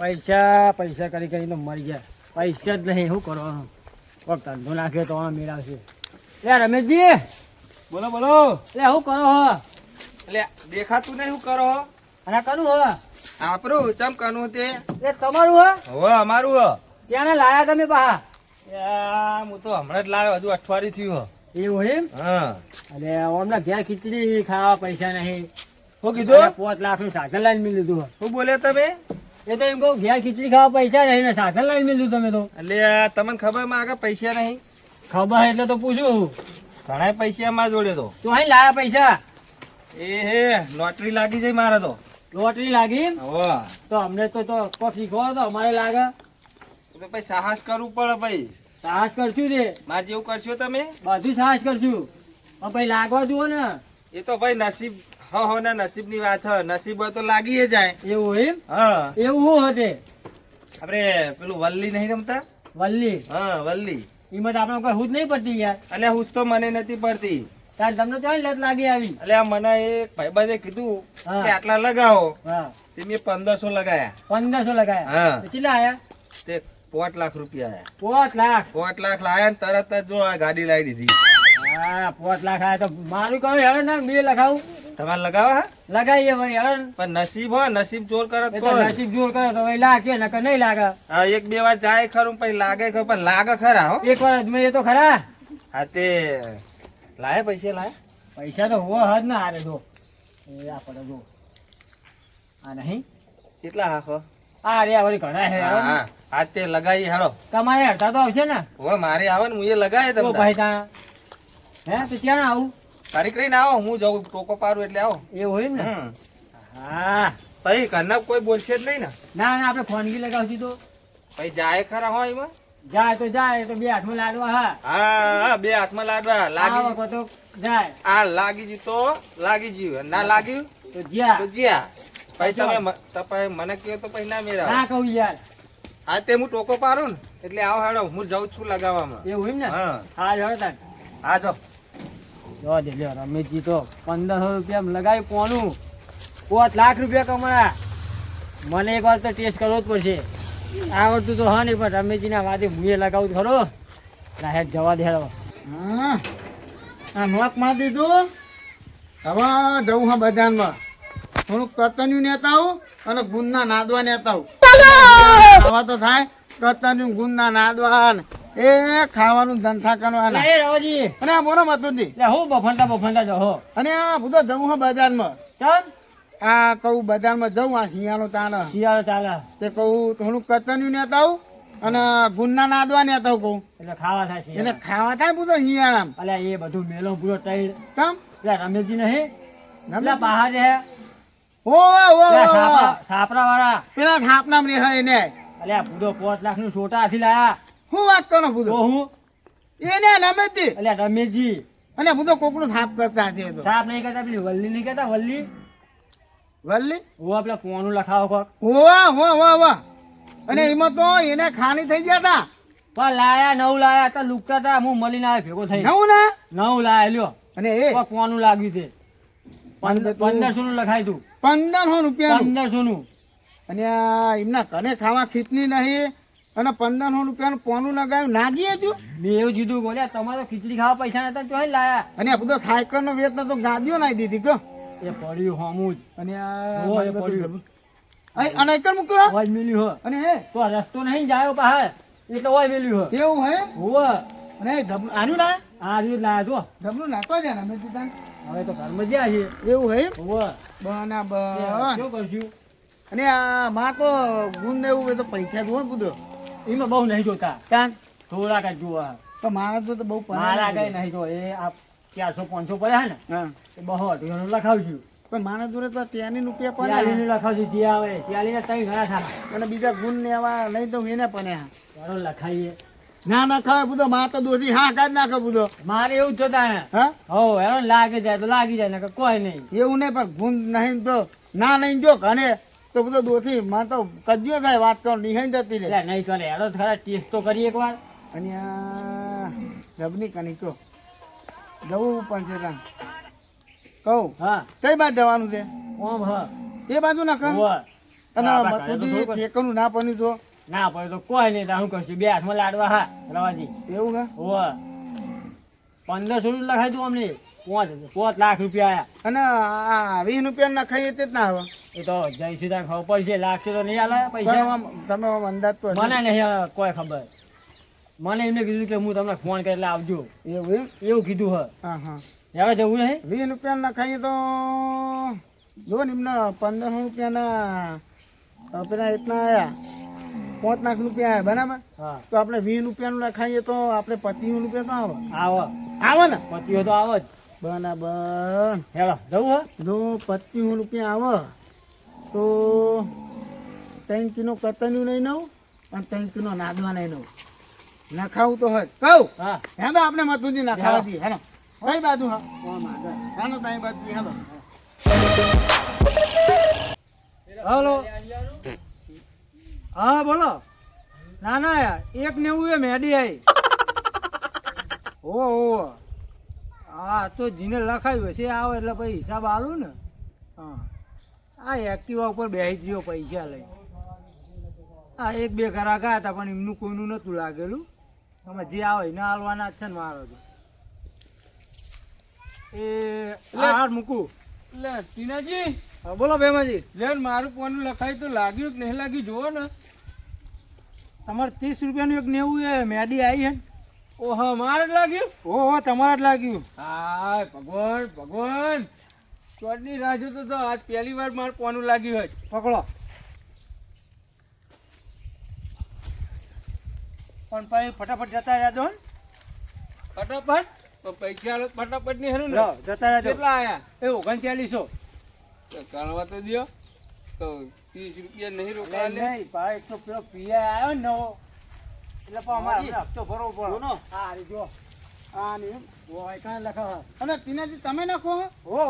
પૈસા પૈસા કરી કરીને મરી ગયા. પૈસા જ નહીં, શું કરવાનું? કોક ધંધો નાખ્યો તો મેળવશે. લે રમેશજી, બોલો બોલો. લે શું કરો હો? એટલે દેખાતું નહીં, શું કરો હો? અને કનું હો? આપણું ચમ કનું તે એ તમારું હો? હવે અમારું હો. ત્યાં લાયા તમે પાહા? હું તો હમણાં જ લાવ્યો, હજુ અઠવાડિયું થયું હો. એવું એમ? હા. અરે હમણાં ઘેર ખીચડી ખાવા પૈસા નહીં. શું કીધું? 5 લાખનું સાધન લાઈન મેં લીધું હો. શું બોલે તમે? એ તો એમ કહું ઘેર ખીચડી ખાવા પૈસા નહીં ને સાધન લાઈન મેં લીધું તમે તો. એટલે તમને ખબર માં આગળ પૈસા નહીં? ખબર એટલે તો પૂછું. ઘણા પૈસા મારા જોડે તો. તો અહીં લાયા પૈસા? એ હે લોટરી લાગી જાય મારે તો. લોટરી લાગી? હવે તો અમને તો કોક શીખવો તો અમારે લાગે. તો પછી સાહસ કરવું પડે ભાઈ. સાહસ કરશું તે મારે જેવું કરશો તમે? બધું સાહસ કરશું પણ ભાઈ લાગવા જુઓ ને. એ તો ભાઈ નસીબ હો ના નસીબ ની વાત છે. નસીબ હોય તો લાગી જાય. એવું એમ? હા. એવું શું હતે? આપડે પેલું વલ્લી નહીં રમતા? વલ્લી? હા વલ્લી. એમાં તો આપણે કોઈ હું જ નહીં પડતી યાર. એટલે હું તો મને નથી પડતી. તાર તમને તો લત લાગી આવી. એટલે આ મને એક ભાઈબંધે કીધું હા. કે આટલા લગાવો. હા. તે મેં 1500 લગાયા. 1500 લગાયા? હા. તો કેટલા આયા? તે 5 લાખ રૂપિયા આયા. 5 લાખ? 5 લાખ લાયા ને તરત જ જો આ ગાડી લાવી દીધી. હા 5 લાખ આયા તો મારું કહું હવે ના બે લખાવું. તમારે લગાવા હા? લગાઈએ વળી હવે. પણ નસીબ હોય, નસીબ જોર કરે એ તો તો નસીબ જોર કરે તો ભાઈ લાગે નકર નહીં લાગે. હા એક બે વાર જાય ખરું પછી લાગે ખરું પણ લાગે ખરા હો. એક વાર મેં એ તો ખરા. હા તે લાયા પૈસા લાયા? પૈસા તો હોવા હદ ના હારે જો. એ આ પડે જો. આ નહીં? કેટલા હાખો? આ રે વળી ઘણા હે. હા હા આ તે લગાવી હાલો. તમારે હડતા તો આવશે ને? હવે મારે આવે ને હું એ લગાવે તો તમને. ભાઈ તા હે તો ક્યાં આવું? તારીખ રહીને આવો, હું જઉં ટોકો પાડું એટલે આવો. એવું હોય ને? હમ. હા. પછી ઘરના કોઈ બોલશે જ નહીં ને? ના ના આપણે ખોનગી લગાવશું તો પછી જાય ખરા હોય એમાં? જાય તો બે હાથમાં લાડવા. હા હા હા બે હાથમાં લાડવા લાગી. આવો તો જાય આ લાગી ગયું તો લાગી ગયું, ના લાગ્યું તો જ્યાં. તો જ્યાં. પછી તમે મને કહો તો પછી ના મેળાવો. ના કહું યાર. હા તે હું ટોકો પાડું ને એટલે આવો હેડો, હું જઉં છું લગાવવામાં. એવું એમ ને? હા હા જોડે તાર હા જો જો દે લ્યો રમેશજી તો 1500 રૂપિયા લગાવી કોનું 5 લાખ રૂપિયા કમાયા. મને એક વાર તો ટેસ્ટ કરવો જ પડશે. આવડતું તો હા નહીં પણ રમેશજીના વાદે હું એ લગાવું ખરો. રાહેત જવા દે હેડો. હા આ નોક મારી દીધું. હવે જવું હા બજારમાં થોડુંક કરતન્યું નેતા આવું અને ગુંદના નાદવા નેતા આવું. ખાવા તો થાય કરતન્યું ગુંદના નાદવા ને એ ખાવાનું ધંધા કરવાના. એ રવાજી અને આ બોલો મતુજી લે હું બફંડા જો હો. અને આ બધો જવું હા બજારમાં. ચાલ આ કહું બજારમાં જવું આ શિયાળો તાને શિયાળો ચાલે તે કહું થોડુંક કરતન્યું નેતા આવું અને ગુંદના નાદવા નેતા આવું કહું એટલે ખાવા થાય એને છે. ખાવા થાય બધો શિયાળામાં. અલ્યા એ બધું મેલો પૂરો ટાઈડ. કેમ એટલે રમેશજી નહીં એટલે બહાર હે ઓ સાપરા વાળા પેલા થાપનામ રે એને અલ્યા પૂરો 5 લાખનું સોટા હાથી લાયા. હું વાત કરો તો બધું હું એને રમેશજી અલ્યા રમેશજી અને બધો કોકનું થાપ કરતા છે તો સાપ નહીં કરતા પેલી વલ્લી નહીં કરતા વલ્લી વલ્લી હું પેલા કોનું લખાવો કોક હોવા હો વાહ વાહ અને એમાં તો એને ખાલી થઈ ગયા તા પણ લાયા 9 લાયા તો લુકતા હતા હું મળીને આવ્યો ભેગો થઈ જવું ને 9 લાયા લ્યો. અને એ કોક કોનું લાગ્યું તે 1500 નું લખાય તું 1500 રૂપિયા 1500 નું. અને આ એમના ઘરે ખાવા ખીચની નહીં અને 1500 રૂપિયાનું પોનું લગાવ્યું નાગી હતું. મેં એવું કીધું બોલ્યા તમારે તો ખીચડી ખાવા પૈસા નતા ચોઈ લાયા. અને આ બધો સાયકલ નો વેત તો ગાદીઓ નાખી દીધી કયો. એ પડ્યું હોમું જ અને હો, એ પડ્યું. અને એકર મૂક્યો અવાજ મિલ્યું હો અને હે તો આ રસ્તો નહીં જાય બહાર એટલે ઓય મિલ્યું હો. એવું હે હોવે અને ધબલું આર્યું ના આ રીત લાયા જો ધબલું નાખો છે ને અમે તું હવે તો ઘરમાં જ્યાં છે. એવું હે હોવે બરાબર. શું કરશું અને આ માં તો ગુણ ને એવું એ તો પૈસા જોવો ને બધો એમાં બહુ નહીં જોતા તાન થોડાક જ જોવા. તો મારા તો બહુ મારા કઈ નહીં જો એ આ 400 500 પડ્યા ને હા એ બહુ અઢીનું લખાવશું. પણ મારા જોડે તો 30 રૂપિયા પડે 40 નું લખાવશું જે આવે 40 ના 3 ઘણા થાય. અને બીજા ગુણ ને આવા નહીં તો એને પણ ચાલો લખાઈએ. ના ના ખાવે બધો માં તો દોધી હા કાઢ નાખે બધો. મારે એવું જ જોતા હે હા હો હેરો લાગે જાય તો લાગી જાય નકર કોઈ નહીં. એવું નહીં પણ ગુણ નહીં તો ના નહીં જો ઘણે તો બધો દોધી માં તો કજ્યો થાય વાત કરો નિહાઈ જતી રહે. એટલે નહીં ચાલે હેરો ખરા ટેસ્ટ તો કરીએ એકવાર. અને આ રબની કની તો જવું પડશે તાન કહું હા કઈ બાજુ જવાનું છે ઓમ હ એ બાજુ ના કહું હોવે. અને હા, બાપા, મથુજી એ તો થોડુંક જ. ઠેકાનું ના બન્યું તો ના પડે તો કોઈ નહીં તાર શું કરશું બે હાથમાં લાડવા હા રવાજી એવું હે હોવે 1500 નું લખાઈ દઉં અમને 5 લાખ રૂપિયા આયા અને આ 20 રૂપિયા નખાઈએ તે જ ના આવે એ તો જઈશું તાર ખબર પડશે લાગશે તો નહીં આલે પણ પૈસા આમ તમે આમ અંદાજ તો હશે. મને નહીં કોઈ ખબર મને એમને કીધું કે હું તમને ફોન કરી એટલે આવજો એવું એમ એવું કીધું હ હા હા હવે જવું નહીં 20 રૂપિયા નખાઈએ તો જો ને એમને 1500 રૂપિયાના પેલા એટલા આયા 5 લાખ રૂપિયા આયા બરાબર હા તો આપણે 20 રૂપિયાનું લખાઈએ તો આપણે 25 રૂપિયા તો આવે આવો આવે ને પતિઓ તો આવો જ બરાબર હેલો જવું હે જો 25 રૂપિયા આવે તો 3 કિલો કતન્યું નહીં નવું અને 3 કિલો નાદવા નહીં નવું નખાવું તો હોય કહું હા હે તો આપણે મતુજી નખાવા દઈએ હેલો કઈ બાજુ હા હેલો કઈ બાજુ હેલો હલો હા બોલો ના ના યાર 190 એ મેડી આવી ઓ હા તો જીને લખાયું હશે આવે એટલે પછી હિસાબ આલું ને હા આ એક્ટિવા ઉપર બેસી ગયો પૈસા લઈ આ એક બે ઘરા ગયા હતા પણ એમનું કોઈનું નહોતું લાગેલું તમે જે આવે એને હાલવાના જ છે ને મારો તો એ હાર મૂકું એટલે ટીનાજી હા બોલો ભેમાજી લે મારું કોનું લખાય તો લાગ્યું કે નહીં લાગ્યું જુઓ ને તમારે 30 રૂપિયાનું એક 90 એ મેડી આવી છે ને ઓહો મારે જ લાગ્યું ઓહો તમારે જ લાગ્યું હાય ભગવાન ભગવાન ચોટની રાહ જોતો તો આજ પહેલી વાર મારે કોનું લાગ્યું હોય પકડો પણ પછી ફટાફટ જતા રહ્યા દો ને ફટાફટ તો પૈસા આલો તો ફટાફટ નહીં હરું ને લો, જતા રહ્યા દો કેટલા આયા એ 3900 તો ગણવા તો દ્યો તો 30 રૂપિયા નહીં રોકવા લે નહીં ભાઈ તો પેલો પીઆઈ આવ્યો ને નવો એટલે પણ અમારે હમણાં હપ્તો ભરવો પડે બોલો. હા રે જો આ ને ઓય કાં લખાવ અને તીનાજી તમે નાખો હો?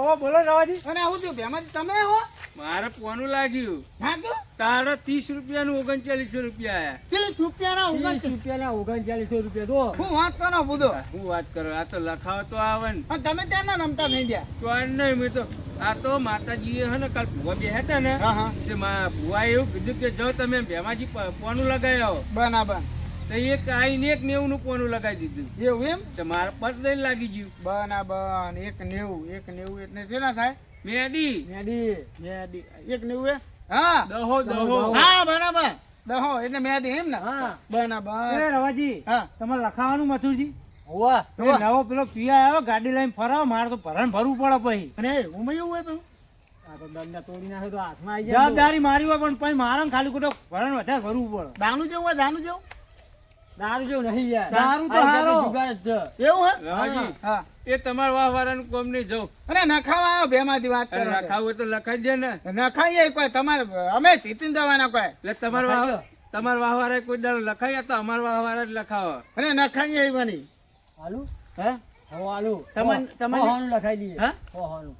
ઓ બોલો રવાજી અને આવું થયું બેમાંથી તમે હો મારે કોનું લાગ્યું નાખ્યું તારા 30 રૂપિયાનું 3900 રૂપિયા આયા 30 રૂપિયાના 30 39 રૂપિયાના 3900 રૂપિયા દો હું વાત કરો બુધો હું વાત કરું આ તો લખાવ તો આવે ને અને તમે ત્યાં ના રમતા થઈ ગયા ચોર નહીં મેં તો આ તો માતાજીએ હે ને કાલ ભૂવા બે હતા ને હા હા તે ભૂવાએ એવું કીધું કે જો તમે ભેમાજી પોનું લગાવી આવો બરાબર તો એક આઈને એક 90 નું પોનું લગાવી દીધું એવું એમ તો મારા પર લઈને લાગી ગયું બરાબર 190 એટલે કેટલા થાય મેડી મેડી એક 90 એ હા દહો દહો હા બરાબર દહો એટલે મેં દી એમ ને હા બરાબર એ રવાજી હા તમારે લખાવાનું મથુરજી હોવા હોવા. નવો પેલો પીઆઈ આવ્યો ગાડી લઈને ફરાવો મારે તો ભરણ ભરવું પડે પછી અને હું એવું હોય તો આ તો દંડા તોડી નાખે તો હાથમાં આવી જાય જવાબદારી મારી હોય પણ પછી મારા ખાલી ખોટો ભરણ વધારે ભરવું પડે દાનું જેવું હોય દાનું જેવું દારૂ જેવું નહીં યાર દારૂ તો તો હારો હારો. જુગાર જ છે એવું હે રવાજી હા એ તમારા વાહ વાળાનું કોમ નહીં જાઉં અને નખાવા આવ્યો બેમાંથી વાત અને કરો તો. લખાવું હોય તો લખાઈ દે ને નખાઈએ કોઈ તમારે અમે જીતીને જવાના કોઈ એટલે તમારા વાહ વાળા કોઈ દાડો લખાય તો અમારા વાહ વાળા જ લખાવો અને નખાઈએ એ બની હાલું હે હો હાલું તમને- હોવાનું લખાઈ દઈએ હા? હોવાનું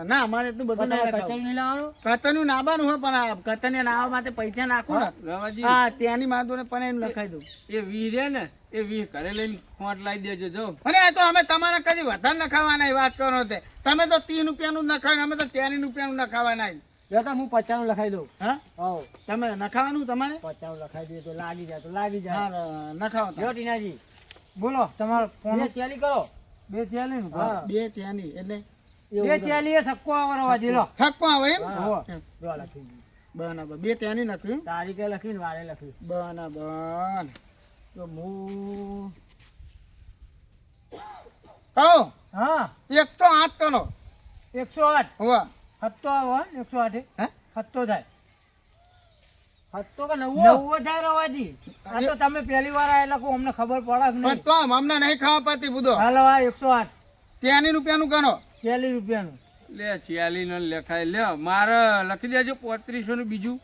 ના અમારે એટલું બધું નહીં કચેરી નખાવું. નહીં લાવવાનું કતરનું નાબાનું હોય પણ આ કતરને નાવા માટે પૈસા નાખો ને રવાજી હા ત્યાંની માધો ને પણ એમ લખાઈ દઉં એ વી રે ને એ વી ઘરે લઈને ખોટ લાવી દેજો જો અને એ તો અમે તમારે કદી વધારે નખાવાના એ વાત કરો તે તમે તો 30 રૂપિયાનું જ નખાવ અમે તો 30 રૂપિયાનું નખાવાના જો તો હું 50 નું લખાઈ દઉં હા હો તમે નખાવાનું તમારે 50 નું લખાઈ દઈએ તો લાગી જાય તો લાગી જાય હા નખાવો જો ટીનાજી બોલો તમારો ફોન ચાલી કરો બે ચાલી ને હા, બે ત્યાંની એટલે બે ચાલી એ સક્કો આવવા દે લો થકવા આવે એમ હો જો લખી દીધું. બરાબર બે ત્યાંની નાખ્યું તારીખે લખીને વારે લખ્યું બરાબર તો હું કહો હા 108 કરો 108 હોવા હત્તો આવો ને 108 હે હત્તો થાય હત્તો કે નવ્વો થાય રવાજી આ તો તમે પહેલી વાર આયેલા કો અમને ખબર પડે કે પણ નહીં તો અમને નહીં ખાવા પાતી બુધો હાલો આ 108 ત્યાંની રૂપિયાનું કરો 40 રૂપિયાનું લે 46 નો લખાય લે મારે લખી દેજો 3500 નું બીજું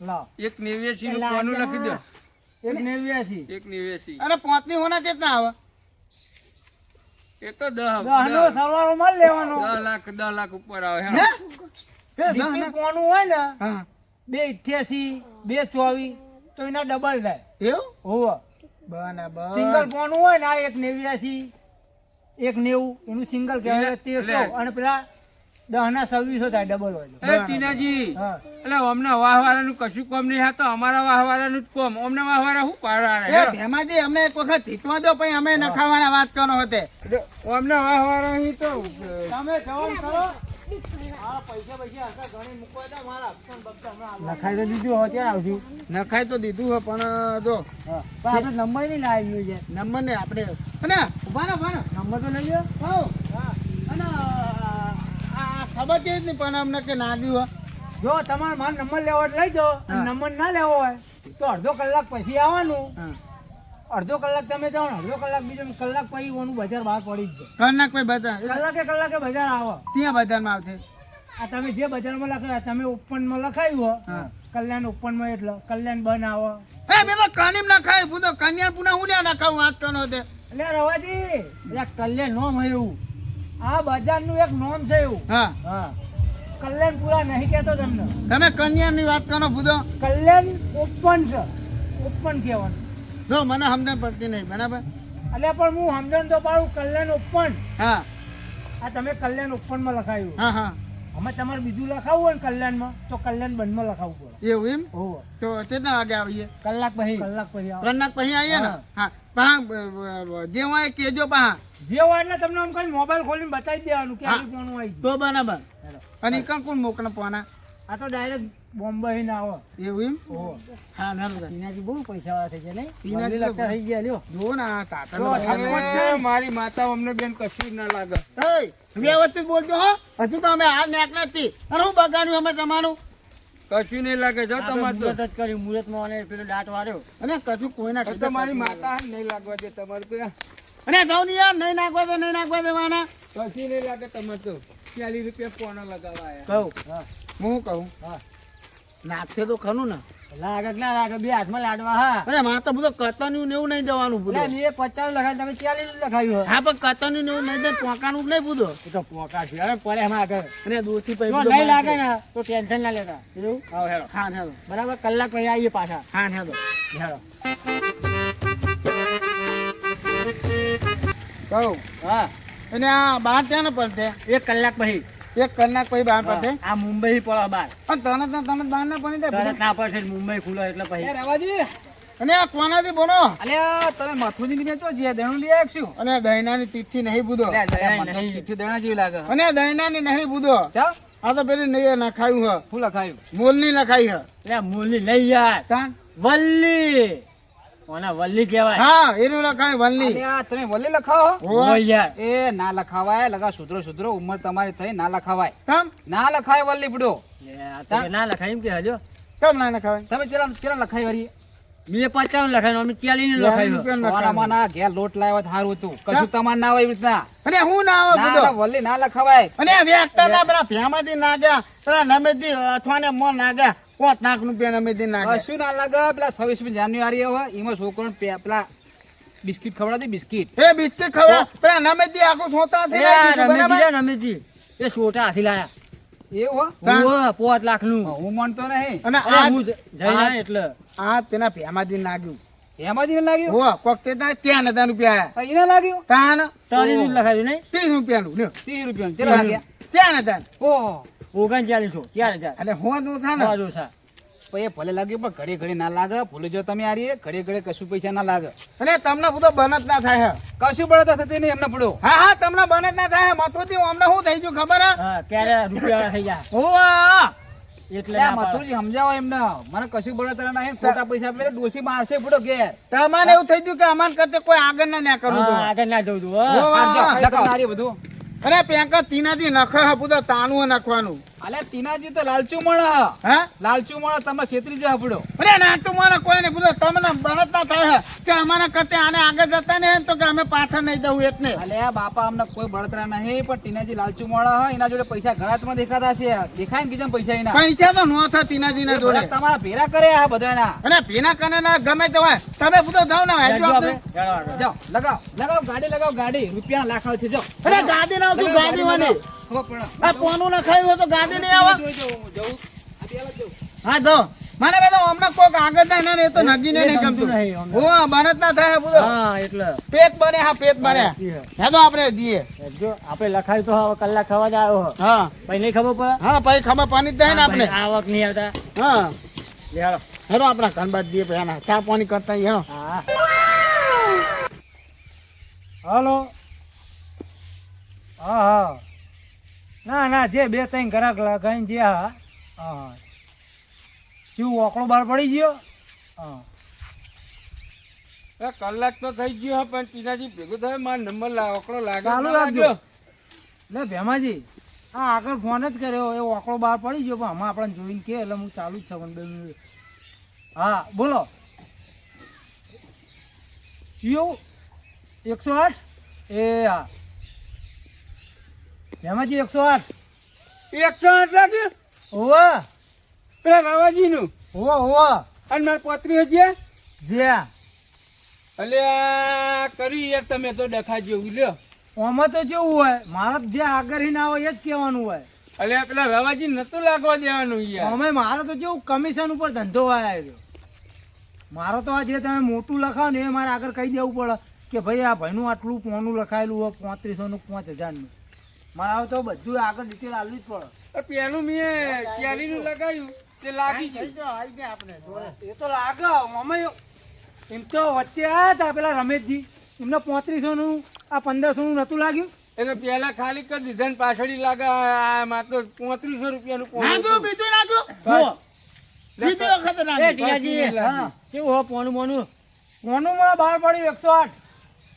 લાવ 189 નું કોનું લખી દો 189 189 અને 5 ની હોના કેટલા આવે એ તો 10 દહનો સરવાળો માલ લેવાનો 10 લાખ ઉપર આવે હે? હે હે, ના, દીકરી ના. કોનું હોય ને હા 288 224 તો એના ડબલ થાય એવું હોવો બરાબર સિંગલ કોનું હોય ને આ 189 190 એનું સિંગલ કહેવાય એટલે- 1300 અને પેલા 10 ના 26 થાય ડબલ હોય તો. એ ટીનાજી હા એટલે અમને વાહવાળાનું કશું કોમ નહીં હા તો અમારા વાહવાળાનું જ કોમ અમને વાહવાળા શું પાડવા એ ભેમાજી અમને એક વખત જીતવા દો પછી અમે નખાવાના વાત કરો હોતે અમને વાહવાળા અહીં તો તમે જવાન કરો લખાઈ તો દીધું હવે ક્યારે આવશું? નખાય તો દીધું હે પણ જો હા પણ આપણે નંબર નહીં લાવી છે. નંબર ને આપણે અને ઉભા ને નંબર તો લઈ લો. હો અને આ ખબર છે જ નહીં પણ અમને કે નાગ્યું હે જો તમારે મારો નંબર લેવો હોય તો લઈ જાઓ. અને હા. નંબર ના લેવો હોય તો અડધો કલાક પછી આવવાનું. હા અડધો કલાક તમે જાઓ ને અડધો કલાક બીજો ને કલાક પછી ઓનું બજાર બહાર પડી જ જાય. કલાક કોઈ બજાર કલાકે બજાર આવે. ત્યાં બજારમાં આવશે આ તમે જે બજારમાં લખાયા તમે ઓપનમાં લખાયું હોય હા. કલ્યાણ ઓપનમાં એટલે કલ્યાણ બન આવે. એ બે તો કાનીમ ના ખાય પૂતો કન્યા પુના હું ના ખાવું વાત કરો તે એટલે રવાજી એક કલ્યાણ નોમ હોય એવું. આ બજારનું એક નોમ છે એવું. હા હા કલ્યાણ પૂરા નહીં કહેતો તમને. તમે કન્યા ની વાત કરો પૂતો કલ્યાણ ઓપન છે. ઓપન કહેવાનું. જો મને સમજણ પડતી નહીં બરાબર એટલે પણ હું સમજણ તો પાડું કલ્યાણ ઓપન. હા આ તમે કલ્યાણ ઓપનમાં લખાયું. હા હા અમે તમારે બીજું લખાવવું હોય ને કલ્યાણમાં તો કલ્યાણ બંધમાં લખાવવું પડે. એવું એમ હોવે. તો કેટલા વાગે આવીએ કલાક પછી આવો. કલાક પછી આવીએ ને હા. હા પા જે હોય કેજો પા જે હોય એટલે તમને આમ કઈ મોબાઈલ ખોલીને બતાવી દેવાનું કે હા. આ રૂપિયાનું આવી ગયું. તો બરાબર હેલો. અને ઈકણ કોણ મોકલે પોના આ તો ડાયરેક્ટ બોમ્બે ને આવો. એવું એમ હોવે. હા ના ટીનાજી બહુ પૈસા વાળા થઈ ગયા નહીં? ટીનાજી વલ્લી લગતા થઈ ગયા લ્યો. જો ને આ તાતા જો, ઠાકોર છે. મારી માતા અમને બેન કશું જ ના લાગે વ્યવસ્થિત બોલજો હો હજુ તો અમે હાલ નેક નથી અને હું બગાડ્યું અમે તમારું કશું નહીં લાગે જો આપણે તમારે મુહૂર્ત જ કર્યું. મુહૂર્તમાં અને પેલો દાંત વાળ્યો. અને કશું કોઈના તો તમારી માતા નહીં લાગવા દે તમારે તો અને જાઉં નહીં યાર નહીં નાખવા દેવાના કશું નહીં લાગે તમારે તો 40 રૂપિયા કોના લગાવવા આયા કહું હા હું કહું હા નાખશે તો ખરું ને લાગે કે ના લાગે બે હાથમાં લાડવા. હા અરે મારે તો બધું કતન્યું ને એવું નહીં જવાનું એટલે બધું મેં 50 લખાય તમે 40 લખાયું. હા પણ કતન્યું ને એવું નહીં જાય પોકાનું જ નહીં બધું એ તો પોકા છે. અરે પડે એમાં આગળ. અને દોસ્તી જો પછી નહીં લાગે ને તો ટેન્શન ના લેતા. એવું આવો હેડો. હા હેલો બરાબર કલાક પછી આવીએ પાછા. હા હેલો હેડો. કહું હા અને આ બહાર ત્યાં ને પડતે 1 કલાક પછી. 1 કલાક પછી બહાર પડતે આ મુંબઈ પડે બાર. અને તને બહાર ના પડી તરત જાય ના પડશે મુંબઈ ખુલે એટલે પછી. રવાજી અને આ કોનાથી બોલો અલ્યા તમે મથુજી ની બેચો જે દેણું લઈ આવશું અને દહીનાની તીથી નહીં બુધો નહીં. ચિઠ્ઠી દેણા જેવી લાગે અને દહીનાની નહીં બુધો ચાલ આ તો પેલી નહીં નખાયું હ શું લખાયું મોલ ની લખાઈ હ એટલે મૂલી નહીં યાર. તાન વલ્લી. ઓના વલ્લી કહેવાય. હા એનું લખાયું વલની અલ્યા તમે વલ્લી લખાવો હોવા. ઓય યાર. એ ના લખાવાય લગા સુધરો ઉંમર તમારી થઈ ના લખાવાય તમ ના લખાય વલ્લી બુડો લે, આ તો કે ના લખાય એમ કે હજો. તમ ના નખાવાય તમે ચેલા ચેલા લખાઈ વરી મેં 50 લખાયું અમે 40 નું લખાયું. સોનામાં ના ઘેર લોટ લાવ્યો તો સારું હતું કશું તમારે ના હોય એવી રીતના અને હું ના આવે ના બુધો ના, વલ્લી ના લખાવાય અને વ્યક્તા તા પેલા ભ્યામાંથી નાગ્યા પેલા નમેથી અથવાને મોં નાગ્યા 5 લાખ રૂપિયા નમેથી નાગ્યા કશું ના લાગે પેલા 26મી જાન્યુઆરી હોય એમાં છોકરો પેલા બિસ્કિટ ખવડાવતી બિસ્કિટ એ બિસ્કિટ ખવડા પેલા નમેથી આખું સોતા એ થી આ નાખી દીધું, રમેશજી બરાબર? છે ને, રમેશજી. એ સોટા હાથી લાયા. એવું હા. ઓવે, 5 લાખનું. હું માનતો નહીં અને અરે આ હું જઈને એટલે આ તેના ભ્યામાંથી નાગ્યું એમાં જ એને લાગ્યું હો કોક તે ત્યાં નતા રૂપિયા આયા. એને લાગ્યું તાન 40 નું લખાયું નહીં? 30 રૂપિયાનું લ્યો 30 રૂપિયા ચેલા લાગ્યા ત્યાં નતા ઓહો 3900 4000. એટલે હું તું થા બહુ ને ઓછા. પછી એ ભલે લાગ્યું પણ ઘડી ઘડી ના લાગે ભૂલી જો તમે આરીએ ઘડી ઘડી કશું પૈસા ના લાગે અને તમને બધો બનત ના થાય હે. કશું બળતા થતી નહીં એમને પડો હા હા તમને બનત ના થાય મથુથી અમને શું થઈ ગયું ખબર હે હા ક્યારે રૂપિયા થઈ જાય હોવા એટલે ના પાડો. મથુરજી સમજાવો એમને મને કશું બળતરા નહીં ખોટા પૈસા આપે ડોસી મારશે પડો ઘેર તમારે એવું થઈ ગયું કે અમાર કરતે કોઈ આગળ ના કરવું હા, તો આગળ ના જવું છું, હો. હોવા. આ જો, લખાવો આરીએ બધું અરે પેંકા તીનાથી નખે હપુદા તાણું નાખવાનું અલ્યા ટીનાજી તો લાલચુ મણ હા લાલચુ મણ તમે છેતરી જો પડો અરે ના તું મારા કોઈ નહીં પૂછો તમને બનત ના થાય હે કે અમારા કરતે આને આગળ જતા ને તો કે અમે પાછળ નહીં જવું એટલે અલ્યા બાપા અમને કોઈ બળતરા નહીં પણ ટીનાજી લાલચુ મણ હ એના જોડે પૈસા ઘરાતમાં દેખાતા છે દેખાય ને બીજા પૈસા એના પૈસા તો નો થા તીનાજી ના એ જોડે બધા તમારા ભેરા કરે આ બધાના અને ભીના કને ના ગમે તે હોય તમે પૂછો જાવ ને હેજો જાઓ આપણે આપણે. ચાલો આગળ. જાઓ લગાવો ગાડી રૂપિયા લાખ આવે છે જો અરે ગાડી ના આવતું ગાડી વાળી ખબર પડે આ પોનું ના ખાયું હોય તો ગાડી નહીં આવે જોઈ જાઉં, હું જઉં. આ બે આવા જ જઉં. હા જો મને બધા હમણાં કોક આગળ થાય ને એ તો નજીને નહીં ગમતું નહીં અમને. હો બરત ના થાય બધો હા એટલે પેટ બને હા પેટ બને હે તો આપણે દઈએ જો આપણે લખાયું તો હવે કલાક થવા જ આવ્યો હો. હા પછી નહીં ખબર પડે હા પછી ખબર પાણી જ થાય ને આપણે પછી આવક નહીં આવતા હા લે હાલો. હેરો આપણા ઘર બાદ દઈએ પછી આના ચા પાણી કરતા હેરો હા હાલો હા હા ના ના જે બે ત્રણ ગ્રાહક લગાવીને જે હા હા શું ઓકળો બહાર પડી ગયો હા કલાક તો થઈ ગયો પણ ટીનાજી ભેગું થાય મારો નંબર ઓકળો લાગે ચાલુ રાખજો લે ભેમાજી હા આગળ ફોન જ કર્યો એ ઓકળો બહાર પડી ગયો પણ હમણાં આપણને જોઈને કે એટલે હું ચાલુ જ છે પણ 2 મિનિટ હા બોલો જીઓ 108 એ હા ભેમાજી 108 108 લાગ્યું ઓવા પેલા રાવાજીનું ઓવા ઓવા અને મારે 35,000 જ્યાં અલ્યા કરી યાર તમે તો ડખા જેવું લ્યો આમાં તો જેવું હોય મારે જે આગળ ના હોય એ જ કહેવાનું હોય અલ્યા પેલા રવાજી નતું લાગવા દેવાનું યાર અમે મારે તો જેવું કમિશન ઉપર ધંધો હોય આવ્યો મારો તો આ જે તમે મોટું લખાવો ને એ મારે આગળ કહી દેવું પડે કે ભાઈ આ ભાઈનું આટલું પોનું લખાયેલું હોય 3500નું 5000નું મારે હવે તો બધું આગળ ડિટેલ આપવી જ પડે પેલું મેં ક્યાલીનું લગાવ્યું તે લાગી ગયું આપણે એ તો લાગે અમે એમ તો વચ્ચે આવ્યા હતા પેલા રમેશજી એમને 3500નું આ 1500નું નહોતું લાગ્યું એટલે પેલા ખાલી કરી દીધા ને પાછળ લાગે આ માત્ર 3500 રૂપિયાનું નાખ્યું બીજું નાખ્યું જુઓ. બીજી વખત એ નાખ્યું ટીયાજી હા કેવું હો પોનું મોનું પોનું માં બહાર પડ્યું 108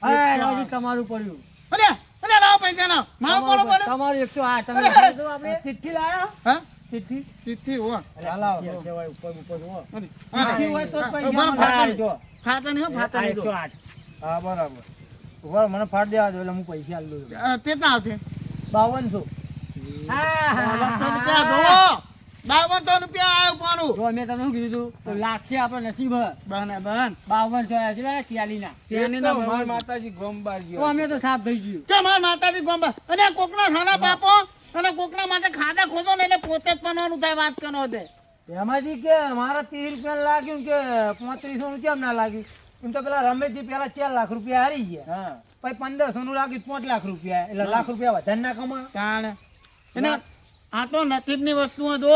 હા રાજી તમારું પડ્યું અરે અરે રાવ પૈસા ના મારો કોનો પડે તમારું 108 તમે અરે. કીધું આપણે ચિઠ્ઠી લાયા હા ચિઠ્ઠી ચિઠ્ઠી હો હાલાવ કેવાય ઉપર હો અરે ચિઠ્ઠી હોય તો જ પૈસા ઉભા મળે. ફાટા જો ફાટા નહીં હો, ફાટા નહીં જો. 108 હા બરાબર ઉભા મને ફાટ દેવા દો એટલે હું પૈસા આલ દઉં કેટલા આવશે 5200 ₹52 આવ્યું પાનું જો મેં તમને શું કીધું તું તો લાખ છે આપણે નસીબ હે. બને બન 5200 છે 40 ના ત્યાંની તો ના મારા માતાજી ગોમબાર તો ગયો અમે તો સાફ થઈ ગયું કે માર માતાજી ગોંબા અને કોકના ખાના પાપો અને કોકના માટે ખાડા ખોદો ને એટલે પોતે જ બનવાનું થાય વાત કરો દે એમાંથી કે મારા 30 રૂપિયા લાગ્યું કે 3500 નું કેમ ના લાગ્યું એમ તો પેલા રમેશજી પેલા 4 લાખ રૂપિયા હારી ગયા પછી 1500 નું લાગ્યું 5 લાખ રૂપિયા એટલે લાખ રૂપિયા વધારે ના કમા તાણે અને આ તો નસીબની વસ્તુઓ જો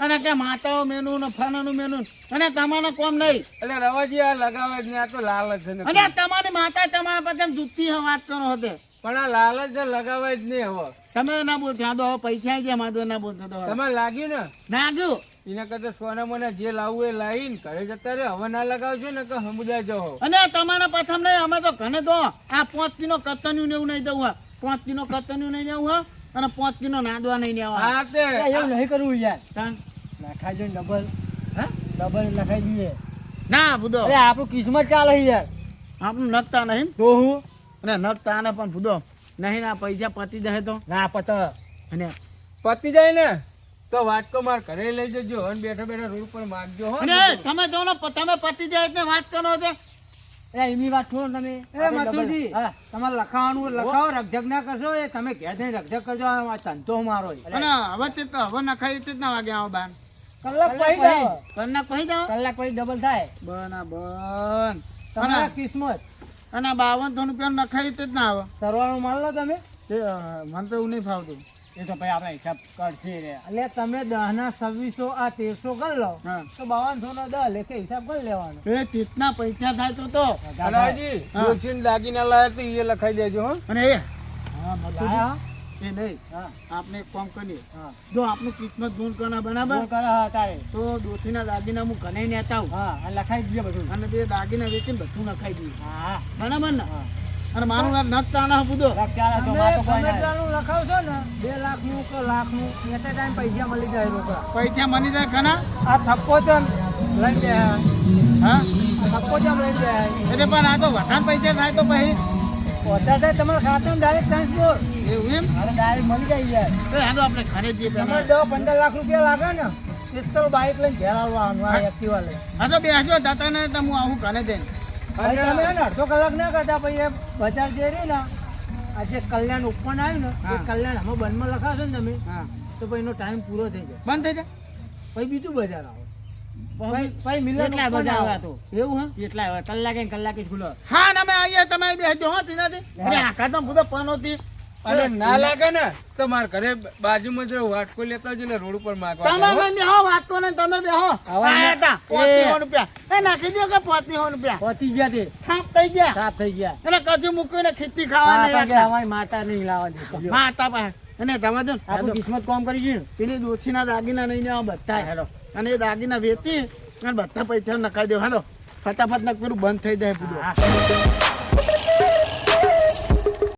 અને કે માતાઓ મેનુ ને ફાનાનું મેનુ અને તમારે કોમ નહીં એટલે રવાજી આ લગાવે જ ને આ તો લાલચ છે ને અને તમારી માતા તમારા પાસે દુઃખથી વાત કરો હતે પણ આ લાલચ જ લગાવે જ નહીં હવે તમે ના બોલ ત્યાં તો પૈસા આવી ગયા માધો ના બોલતો તો તમે લાગ્યું ને નાગ્યું એના કરતા સોના મને જે લાવવું એ લાવીને ઘરે જતા રે હવે ના લગાવજો ને કે સમુદાય જવો અને તમારા પાછળ નહીં અમે તો ઘણે તો આ 5 કિલો કતન્યું ને એવું નહીં જવું 5 કિલો કતન્યું નહીં જવું અને 5 કિલો નાદવા નહીં લેવા હા તે એવું નહીં કરવું યાર તાન. લખાઈ જો ડબલ હા ડબલ લખાઈ દઈએ ના બુધો અરે આપણું કિસ્મત ચાલે યાર આપણું નખતા નહીં તો હું અને નખતા ને પણ બુધો નહીં ના પૈસા પતી જાય તો ના પત અને પતી જાય ને તો વાટકો માર ઘરે લઈ જજો અને બેઠા બેઠા રોડ પર માગજો હો અને તમે જો ને તમે પતી જાય એટલે વાત કરો છે અરે એમની વાત છોડો તમે એ મથુરજી તમારે લખાવાનું લખાવો રગજગ ના કરશો એ તમે ઘેર જઈને રગજગ કરજો આ ધંધો મારો અને હવે તે તો હવે નખાઈ તે જ ના વાગે આવો બાર કલાક પછી જાઓ કલાક પછી જાઓ કલાક પછી ડબલ થાય બરાબર તમારા કિસ્મત અને 5200 રૂપિયા નખાઈ તે જ ના આવે સરવાળો માર લો તમે તે મને તો એવું નહીં ફાવતું એ તો ભાઈ આપણે હિસાબ કરશે રે એટલે તમે 10 ના 2600 આ 1300 કરી લો હા તો 5200 નો 10 લેખે હિસાબ કરી લેવાનો એ ચીતના પૈસા થાય તો રાજી હા. દોશીને દાગીના લાયા તો એ લખાઈ દેજો હો અને એ હા લાયા? એ નહીં હા આપણે એક કામ કરીએ હા જો આપણું કિસ્મત દૂર કરના બરાબર બોલ કરે હા તારે તો દોશીના દાગીના હું ઘરે નેતા આવું હા આ લખાઈ દઈએ બધું અને તે દાગીના વેચીને બધું નખાઈ દઈએ હા બરાબર ને હા અને મારું નામ નખતા ના બુધો રાખ ચાલે તો વાતો કોઈ ના લખાવશો ને 2 લાખનું કે લાખનું એટ ટાઈમ પૈસા મળી જાય રોકડા પૈસા મની જાય ખરા આ થપ્પો છે લઈ લે હા થપ્પો છે લઈ લે એટલે પણ આ તો વધારે પૈસા થાય તો પછી વધારે થાય તમારા ખાતામાં ડાયરેક્ટ ટ્રાન્સફર એવું એમ અરે ડાયરેક્ટ મળી જાય યાર તો હેડો આપણે ઘરે જઈએ તમારે પહેલા 10-15 લાખ રૂપિયા લાગે ને પિસ્તોલ બાઇક લઈને ઘેર આવવાનું આ એક્ટિવા લઈને હા તો બેસજો જતા ને તો હું આવું ઘરે જઈને ભાઈ તમે એને અડધો કલાક ના કરતા પછી એ બજાર જે રહી ને આ જે કલ્યાણ ઓપન આવ્યું ને એ હા. કલ્યાણ આમાં બંધમાં લખાશો ને તમે હા તો પછી એનો ટાઈમ પૂરો થઈ જાય બંધ થઈ જાય પછી બીજું બજાર આવે ભાઈ મિલર કેટલા બજાર આવ્યા તો એવું હે કેટલા આવ્યા કલાકે ને કલાકે જ ખુલ્લો હા ને અમે અહીંયા તમે બેસજો હો ટીનાજી અરે આખા તો બધો પનોતી અને ના લાગે ને તો મારા ઘરે બાજુમાં જો વાટકો લેતા જ રોડ ઉપર માગવા તમે બેહો વાત કરો ને તમે બેહો હવે આયા તા એ- 35 રૂપિયા એ નાખી દો કે 35 રૂપિયા પતી ગયા તે થાપ થઈ ગયા સાફ થઈ ગયા એટલે કજુ મૂકીને ખીચી ખાવા માતા નહીં કે અમારી માતા નહીં લાવવાની માતા પાસે અને તમે જો આપણું કિસ્મત કોમ કરી છે ને પેલી દોશીના દાગીના નહીં લેવા બધા હેડો અને એ દાગીના વેચી અને બધા પૈસા નખાઈ દો હેલો ફટાફટ નક પેલું બંધ થઈ જાય પૂરું હા